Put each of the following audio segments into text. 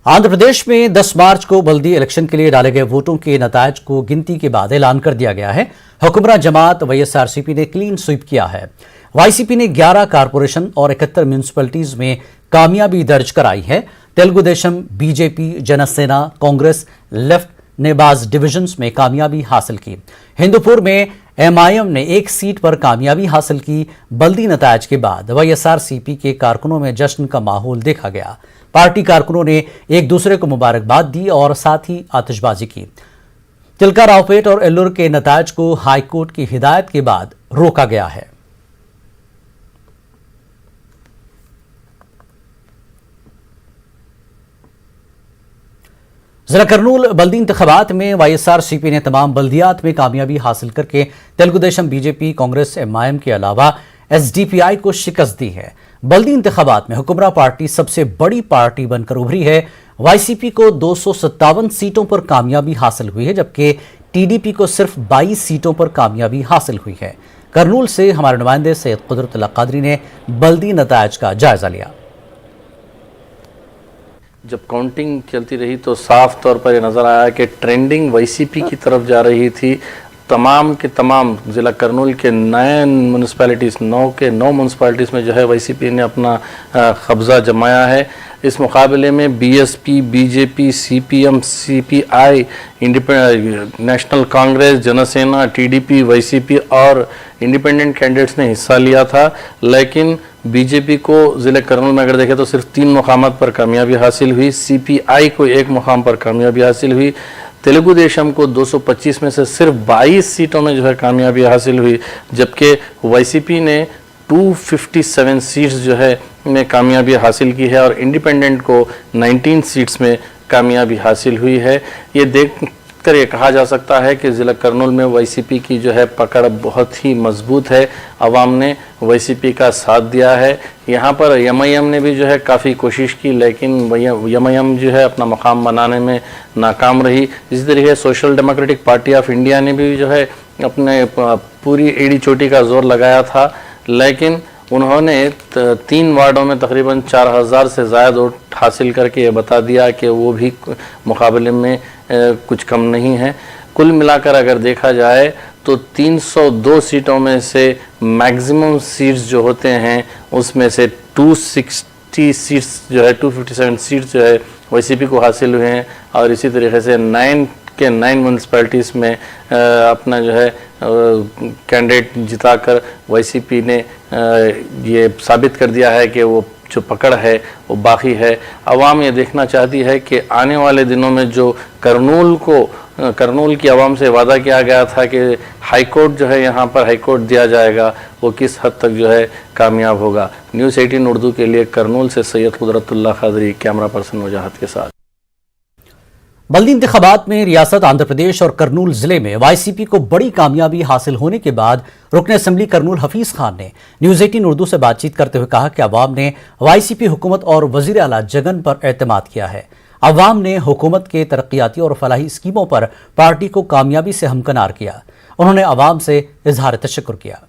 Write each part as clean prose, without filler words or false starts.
आंध्र प्रदेश में 10 मार्च को बल्दी इलेक्शन के लिए डाले गए वोटों के नतायज को गिनती के बाद ऐलान कर दिया गया है। हुक्मरान जमात वाईएसआरसीपी ने क्लीन स्वीप किया है। वाईसीपी ने 11 कारपोरेशन और 71 म्यूनिसिपैलिटीज में कामयाबी दर्ज कराई है। तेलुगु देशम, बीजेपी, जनसेना, कांग्रेस, लेफ्ट ने बाज डिविजन्स में कामयाबी हासिल की। हिंदुपुर में एमआईएम ने एक सीट पर कामयाबी हासिल की। बल्दी नतायज के बाद वाईएसआरसीपी के कारकुनों में जश्न का माहौल देखा गया। पार्टी कारकुनों ने एक दूसरे को मुबारकबाद दी और साथ ही आतिशबाजी की। तिलका रावपेट और एल्लूर के नतायज को हाईकोर्ट की हिदायत के बाद रोका गया है। जिला करनूल बल्दी इंतखाबात में वाईएसआरसीपी ने तमाम बल्दियात में कामयाबी हासिल करके तेलुगु देशम, बीजेपी, कांग्रेस, एमआईएम के अलावा एसडीपीआई को शिकस्त दी है। बल्दी इंतखाबात में हुक्मरान पार्टी सबसे बड़ी पार्टी बनकर उभरी है। वाईसीपी को 257 सीटों पर कामयाबी हासिल हुई है, जबकि टीडीपी को सिर्फ 22 सीटों पर कामयाबी हासिल हुई है। करनूल से हमारे नुमाइंदे सैयद कुदरतुल्लाह कादरी ने बल्दी नतायज का जायजा लिया। जब काउंटिंग चलती रही तो साफ तौर पर यह नज़र आया कि ट्रेंडिंग वाईसीपी की तरफ जा रही थी। तमाम के तमाम ज़िला करनूल के 9 म्यूनसिपैलिटीज़ 9 के 9 म्यूनसिपैलिटीज़ में जो है वाईसीपी ने अपना कब्ज़ा जमाया है। इस मुकाबले में BSP, BJP, CPM, CPI, national Congress, Jana Sena, TDP, YCP और इंडिपेंडेंट कैंडिडेट्स ने हिस्सा लिया था। लेकिन बीजेपी को ज़िले करनूल में अगर देखें तो सिर्फ 3 मुकामात पर कामयाबी हासिल हुई। सीपीआई को 1 मुकाम पर कामयाबी हासिल हुई। तेलुगु देशम को 225 में से सिर्फ 22 सीटों में जो है कामयाबी हासिल हुई, जबकि वाईसीपी ने 257 सीट्स जो है में कामयाबी हासिल की है और इंडिपेंडेंट को 19 सीट्स में कामयाबी हासिल हुई है। ये देख कर ये कहा जा सकता है कि ज़िला करनूल में वाईसीपी की जो है पकड़ बहुत ही मजबूत है। अवाम ने वाईसीपी का साथ दिया है। यहाँ पर एमआईएम ने भी जो है काफ़ी कोशिश की, लेकिन एमआईएम जो है अपना मकाम बनाने में नाकाम रही। इसी तरीके social democratic party of India ने भी जो है अपने पूरी एड़ी चोटी का जोर लगाया था, लेकिन उन्होंने 3 वार्डों में तकरीबन 4000 से ज़्यादा वोट हासिल करके ये बता दिया कि वो भी मुकाबले में कुछ कम नहीं है। कुल मिलाकर अगर देखा जाए तो 302 सीटों में से मैक्सिमम सीट्स जो होते हैं उसमें से 260 सीट्स जो है 257 सीट्स जो है वाईसीपी को हासिल हुए हैं और इसी तरीके से 9 म्यूनसिपैलिटीज़ में अपना जो है कैंडिडेट जिताकर वाईसीपी ने ये साबित कर दिया है कि वो जो पकड़ है वो बाकी है। अवाम ये देखना चाहती है कि आने वाले दिनों में जो करनूल की आवाम से वादा किया गया था कि हाईकोर्ट जो है यहाँ पर हाईकोर्ट दिया जाएगा, वो किस हद तक जो है कामयाब होगा। न्यूज़ 18 उर्दू के लिए करनूल से सैयद कुदरतुल्लाह कादरी, कैमरा पर्सन वजाहत के साथ। बल्दी इंतखाबात में रियासत आंध्र प्रदेश और करनूल जिले में वाईसीपी को बड़ी कामयाबी हासिल होने के बाद रुकन असेंबली करनूल हफीज खान ने न्यूज़ 18 उर्दू से बातचीत करते हुए कहा कि अवाम ने वाईसीपी हुकूमत और वजीर आला जगन पर एतमाद किया है। अवाम ने हुकूमत के तरक्याती और फलाही स्कीमों पर पार्टी को कामयाबी से हमकनार किया। उन्होंने अवाम से इजहार तशक्कुर किया।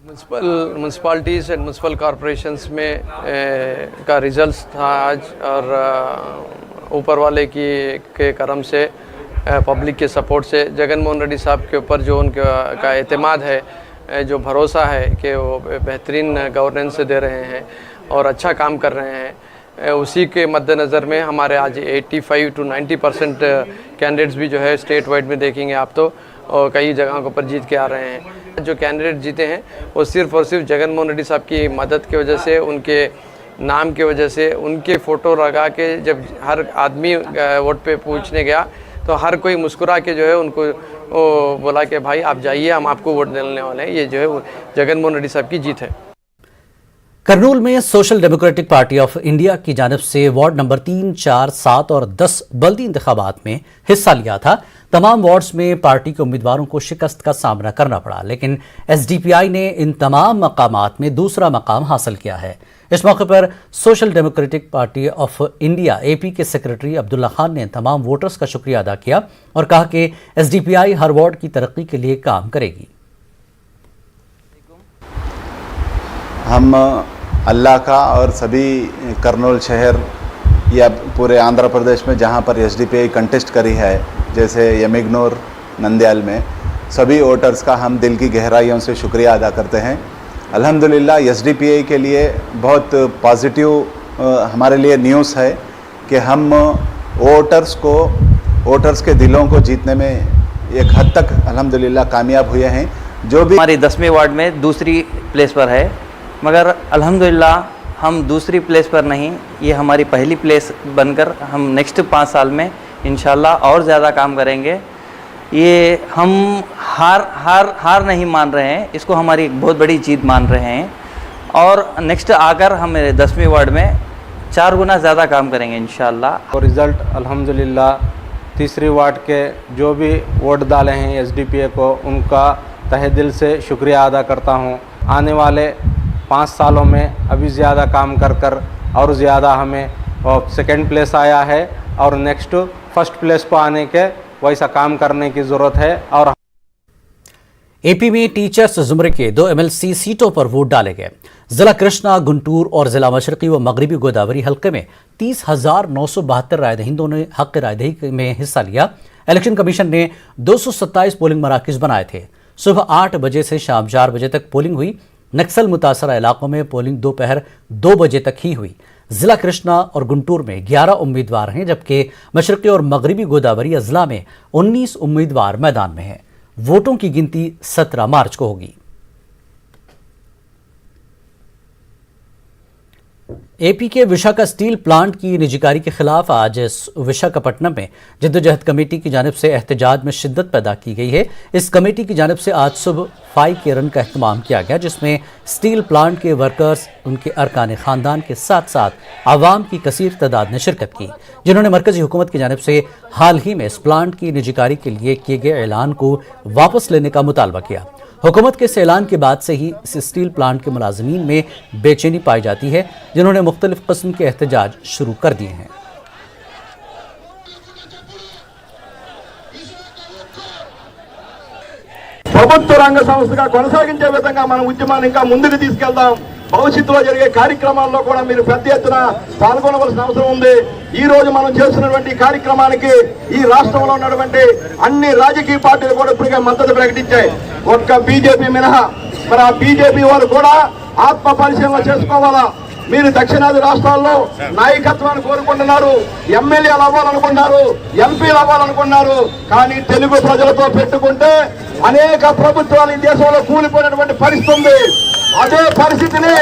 म्यूनसिपैलिटीज़ एंड म्यूनसिपल कॉरपोरेशंस में का रिजल्ट था आज, और ऊपर वाले के करम से, पब्लिक के सपोर्ट से, जगन मोहन रेड्डी साहब के ऊपर जो उनका एतमाद है, जो भरोसा है कि वो बेहतरीन गवर्नेंस दे रहे हैं और अच्छा काम कर रहे हैं, उसी के मद्देनज़र में हमारे आज 85 to 90% कैंडिडेट्स भी जो है स्टेट वाइड में देखेंगे आप तो और कई जगहों पर जीत के आ रहे हैं। जो कैंडिडेट जीते हैं वो सिर्फ़ और सिर्फ जगन मोहन रेड्डी साहब की मदद की वजह से, उनके नाम की वजह से, उनके फ़ोटो लगा के जब हर आदमी वोट पे पूछने गया तो हर कोई मुस्कुरा के जो है उनको बोला कि भाई आप जाइए, हम आपको वोट देने वाले हैं। ये जो है जगन मोहन रेड्डी साहब की जीत है। करनूल में social democratic party of India की जानिब से वार्ड नंबर 3, 4, 7 और 10 बल्दी इंतखाबात में हिस्सा लिया था। तमाम वार्ड्स में पार्टी के उम्मीदवारों को शिकस्त का सामना करना पड़ा, लेकिन एसडीपीआई ने इन तमाम मकामात में दूसरा मकाम हासिल किया है। इस मौके पर social democratic party of India AP के सेक्रेटरी अब्दुल्ला खान ने तमाम वोटर्स का शुक्रिया अदा किया और कहा कि एसडीपीआई हर वार्ड की तरक्की के लिए काम करेगी। हम अल्लाह का और सभी करनूल शहर या पूरे आंध्र प्रदेश में जहाँ पर एसडीपीआई कंटेस्ट करी है, जैसे यमिगनूर, नंदयाल में, सभी वोटर्स का हम दिल की गहराइयों से शुक्रिया अदा करते हैं। अल्हम्दुलिल्लाह एसडीपीआई के लिए बहुत पॉजिटिव हमारे लिए न्यूज़ है कि हम वोटर्स के दिलों को जीतने में एक हद तक अल्हम्दुलिल्लाह कामयाब हुए हैं। जो भी हमारी 10वीं वार्ड में दूसरी प्लेस पर है, मगर अल्हम्दुलिल्लाह हम दूसरी प्लेस पर नहीं, ये हमारी पहली प्लेस बनकर हम नेक्स्ट 5 साल में इंशाल्लाह और ज़्यादा काम करेंगे। ये हम हार नहीं मान रहे हैं, इसको हमारी एक बहुत बड़ी जीत मान रहे हैं और नेक्स्ट आकर हम 10वीं वार्ड में 4 गुना ज़्यादा काम करेंगे इंशाल्लाह। और रिज़ल्ट अल्हम्दुलिल्लाह तीसरी वार्ड के जो भी वोट डाले हैं एसडीपीआई को, उनका तहे दिल से शुक्रिया अदा करता हूँ। आने वाले 5 सालों में अभी ज़्यादा काम कर और ज़्यादा हमें सेकंड प्लेस आया है और नेक्स्ट फर्स्ट प्लेस पर आने के वैसा काम करने की ज़रूरत है। और एपी में टीचर्स जुमरे के 2 एमएलसी सीटों पर वोट डाले गए। जिला कृष्णा, गुंटूर और जिला मशरकी व मगरबी गोदावरी हल्के में 30,972 रायदहिंदों ने हक रायदही में हिस्सा लिया। इलेक्शन कमीशन ने 227 पोलिंग मराकज़ बनाए थे। सुबह 8 बजे से शाम 4 बजे तक पोलिंग हुई। नक्सल मुतासरा इलाकों में पोलिंग दोपहर 2 बजे तक ही हुई। जिला कृष्णा और गुंटूर में 11 उम्मीदवार हैं, जबकि मशरकी और मगरबी गोदावरी अजला में 19 उम्मीदवार मैदान में हैं। वोटों की गिनती 17 मार्च को होगी। एपी के विशाखा स्टील प्लांट की निजीकारी के खिलाफ आज विशाखापट्टनम में जिद्दोजहद कमेटी की जानिब से एहतजाज में शिद्दत पैदा की गई है। इस कमेटी की जानिब से आज सुबह 5 रन का एहतमाम किया गया, जिसमें स्टील प्लांट के वर्कर्स, उनके अरकान ख़ानदान के साथ साथ आवाम की कसीर तादाद ने शिरकत की, जिन्होंने मरकजी हुकूमत की जानिब से हाल ही में इस प्लांट की निजीकारी के लिए किए गए ऐलान को वापस लेने का मुतालबा किया। हुकूमत के इस ऐलान के बाद से ही इस स्टील प्लांट के मुलाजमीन में बेचैनी पाई जाती है, जिन्होंने मुख्तलिफ किस्म के एहतजाज शुरू कर दिए हैं। ప్రభుత్వ రంగ సంస్థగా కొనసాగించే విధంగా మనం ఉద్యమాన్ని ఇంకా ముందుకు తీసుకెళ్దాం। భవిష్యత్తులో జరిగే కార్యక్రమాల్లో కూడా మీరు పెద్ద ఎత్తున పాల్గొనవలసిన అవసరం ఉంది। ఈ రోజు మనం చేస్తున్నటువంటి కార్యక్రమానికి ఈ రాష్ట్రంలో ఉన్నటువంటి అన్ని రాజకీయ పార్టీలు కూడా ఇప్పటికే మద్దతు ప్రకటించాయి, ఒక్క బీజేపీ మినహా। మరి ఆ బీజేపీ వారు కూడా ఆత్మ పరిశీలన చేసుకోవాలా। మీరు దక్షిణాది రాష్ట్రాల్లో నాయకత్వాన్ని కోరుకుంటున్నారు, ఎమ్మెల్యేలు అవ్వాలనుకున్నారు, ఎంపీలు అవ్వాలనుకున్నారు, కానీ తెలుగు ప్రజలతో పెట్టుకుంటే అనేక ప్రభుత్వాలు ఈ దేశంలో కూలిపోయినటువంటి పరిస్థితి ఉంది। అదే పరిస్థితిని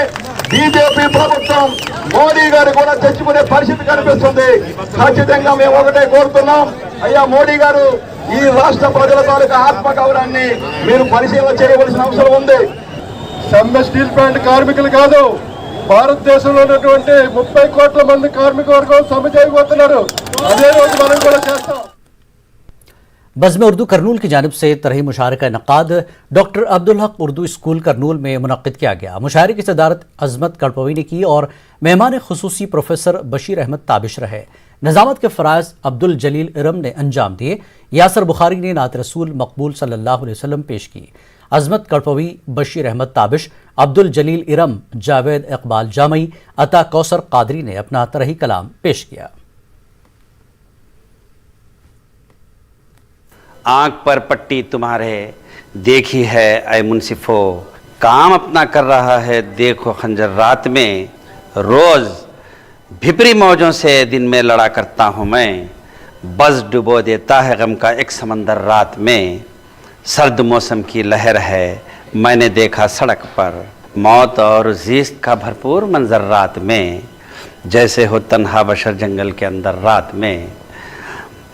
బీజేపీ ప్రభుత్వం మోడీ గారు కూడా తెచ్చుకునే పరిస్థితి కనిపిస్తుంది। ఖచ్చితంగా మేము ఒకటే కోరుతున్నాం, అయ్యా మోడీ గారు, ఈ రాష్ట్ర ప్రజల తాలూకా ఆత్మగౌరవాన్ని మీరు పరిశీలన చేయవలసిన అవసరం ఉంది। సమ్మె స్టీల్ ప్లాంట్ కార్మికులు కాదు, భారతదేశంలో ఉన్నటువంటి 30 కోట్ల మంది కార్మిక వర్గం సమ్మె చేయబోతున్నారు। అదే రోజు మనం కూడా చేస్తాం। बज़्म उर्दू करनूल की जानिब से तरही मुशायरे का इनकाद डॉक्टर अब्दुल हक उर्दू स्कूल करनूल में मुनक्किद किया गया। मुशायरे की सदारत अजमत कड़पवी ने की और मेहमान खुसूसी प्रोफेसर बशीर अहमद ताबिश रहे। निज़ामत के फ़राइज़ अब्दुल जलील इरम ने अंजाम दिए। यासर बुखारी ने नात रसूल मकबूल सल्लल्लाहु अलैहि वसल्लम पेश की। अजमत कड़पवी, बशीर अहमद ताबिश, अब्दुल जलील इरम, जावेद इकबाल जामई, अता कौसर कादरी ने अपना तरही कलाम पेश किया। आंख पर पट्टी तुम्हारे देखी है ऐ मुनसिफो, काम अपना कर रहा है देखो खंजर रात में, रोज़ भिपरी मौजों से दिन में लड़ा करता हूँ मैं, बस डुबो देता है गम का एक समंदर रात में, सर्द मौसम की लहर है मैंने देखा सड़क पर, मौत और ज़िस्त का भरपूर मंजर रात में, जैसे हो तन्हा बशर जंगल के अंदर रात में,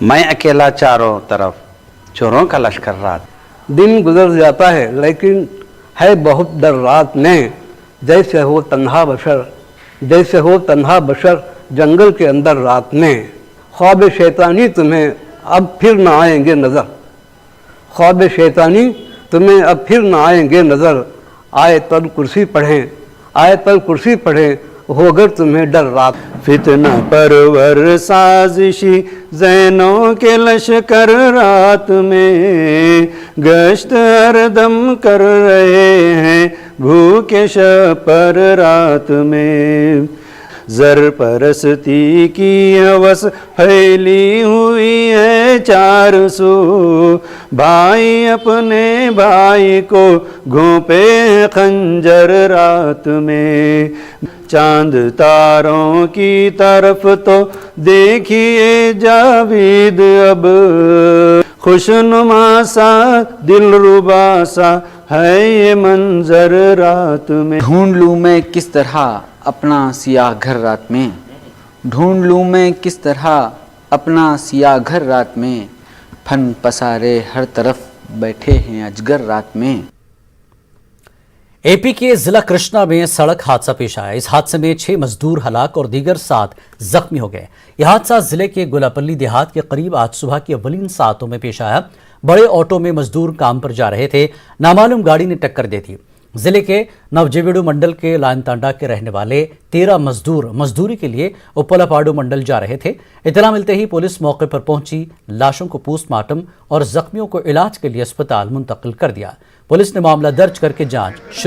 मैं अकेला चारों तरफ चोरों का लश्कर रात। दिन गुजर जाता है लेकिन है बहुत डर रात में, जैसे हो तन्हा बशर, जैसे हो तन्हा बशर जंगल के अंदर रात में, ख्वाब शैतानी तुम्हें अब फिर ना आएंगे नज़र, ख्वाब शैतानी तुम्हें अब फिर ना आएंगे नज़र, आए तल कुर्सी पढ़ें, आए तल कुर्सी पढ़ें, होगर तुम्हें डर रात। फितना परवर साजिशी ज़ैनों के लश्कर रात में, गश्त हरदम कर रहे हैं भूखे शपर रात में, जर परस्ती की हवस फैली हुई है 400, भाई अपने भाई को घोंपे खंजर रात में। चांद तारों की तरफ तो देखिए जावेद अब, खुशनुमा सा दिलरुबा सा है ये मंजर रात में। ढूंढ लूँ मैं किस तरह अपना सियाह घर रात में, ढूंढ लूँ मैं किस तरह अपना सियाह घर रात में, फन पसारे हर तरफ बैठे हैं अजगर रात में। एपी के जिला कृष्णा में सड़क हादसा पेश आया। इस हादसे में 6 मजदूर हलाक और दीगर 7 जख्मी हो गए। यह हादसा जिले के गुलापल्ली देहात के करीब आज सुबह की अव्वलीन सातों में पेश आया। बड़े ऑटो में मजदूर काम पर जा रहे थे, नामालूम गाड़ी ने टक्कर दे दी। जिले के नवजेवेडु मंडल के लायनतांडा के रहने वाले 13 मजदूर मजदूरी के लिए उपलापाडू मंडल जा रहे थे। इत्तला मिलते ही पुलिस मौके पर पहुंची, लाशों को पोस्टमार्टम और जख्मियों को इलाज के लिए अस्पताल मुंतकिल कर दिया। पुलिस ने मामला दर्ज करके जांच शुरू